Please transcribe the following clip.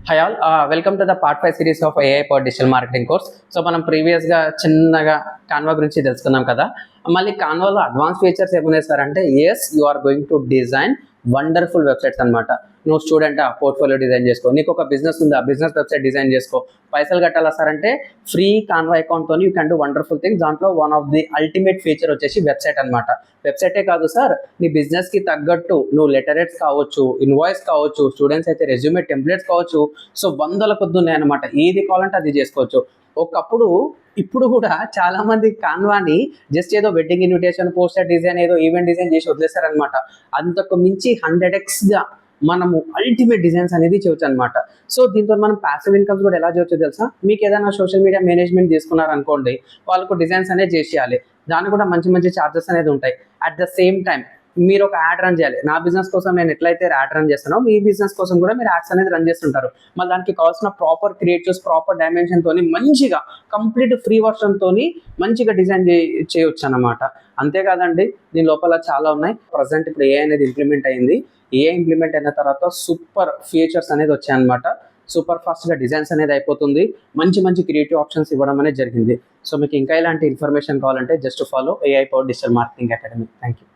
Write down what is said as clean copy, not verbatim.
High all, welcome to the part 5 series of AI for digital marketing course. So మనం ప్రీవియస్గా చిన్నగా Canva గురించి తెలుసుకున్నాం కదా. మళ్ళీ కాన్వాలో అడ్వాన్స్ ఫీచర్స్ ఏమున్నాయి సార్ అంటే, you are going to design wonderful websites అనమాట. నువ్వు స్టూడెంట్ పోర్ట్ఫోలియో డిజైన్ చేసుకో, నీకు ఒక బిజినెస్ ఉంది, ఆ బిజినెస్ వెబ్సైట్ డిజైన్ చేసుకో, పైసలు కట్టాలా సార్ అంటే ఫ్రీ కాన్వా అకౌంట్తో you can do wonderful things. దాంట్లో one of the ultimate feature వచ్చేసి వెబ్సైట్ అనమాట. వెబ్సైటే కాదు సార్, నీ బిజినెస్కి తగ్గట్టు నువ్వు లెటరేట్స్ కావచ్చు, ఇన్వాయిస్ కావచ్చు, స్టూడెంట్స్ అయితే రెజ్యూమే టెంప్లెట్స్ కావచ్చు, సో వందల కొద్ది ఉన్నాయి అనమాట. ఏది కావాలంటే అది చేసుకోవచ్చు. ఒకప్పుడు ఇప్పుడు కూడా చాలా మంది కాన్వాని జస్ట్ ఏదో వెడ్డింగ్ ఇన్విటేషన్, పోస్టర్ డిజైన్, ఏదో ఈవెంట్ డిజైన్ చేసి వదిలేస్తారనమాట. అంతకు మించి 100x మనము అల్టిమేట్ డిజైన్స్ అనేది చేయొచ్చు అనమాట. సో దీంతో మనం ప్యాసివ్ ఇన్కమ్స్ కూడా ఎలా చేయొచ్చో తెలుసా? మీకు ఏదైనా సోషల్ మీడియా మేనేజ్మెంట్ తీసుకున్నారనుకోండి, వాళ్ళకు డిజైన్స్ అనేది చేసేయాలి. దానికి కూడా మంచి మంచి ఛార్జెస్ అనేది ఉంటాయి. అట్ ద సేమ్ టైం మీరు ఒక యాడ్ రన్ చేయాలి. నా బిజినెస్ కోసం నేను ఎట్లయితే యాడ్ రన్ చేస్తానో, మీ బిజినెస్ కోసం కూడా మీరు యాడ్స్ అనేది రన్ చేస్తుంటారు. మళ్ళీ దానికి కావాల్సిన ప్రాపర్ క్రియేటివ్స్, ప్రాపర్ డైమెన్షన్తో మంచిగా కంప్లీట్ ఫ్రీ వర్షన్తో మంచిగా డిజైన్ చేయొచ్చు అనమాట. అంతేకాదండి, దీని లోపల చాలా ఉన్నాయి. ప్రజెంట్ ఇప్పుడు AI అనేది ఇంప్లిమెంట్ అయింది. AI ఇంప్లిమెంట్ అయిన తర్వాత సూపర్ ఫీచర్స్ అనేది వచ్చాయన్నమాట. సూపర్ ఫాస్ట్గా డిజైన్స్ అనేది అయిపోతుంది. మంచి మంచి క్రియేటివ్ ఆప్షన్స్ ఇవ్వడం అనేది జరిగింది. సో మీకు ఇంకా ఇలాంటి ఇన్ఫర్మేషన్ కావాలంటే just follow AI for digital marketing academy. Thank you.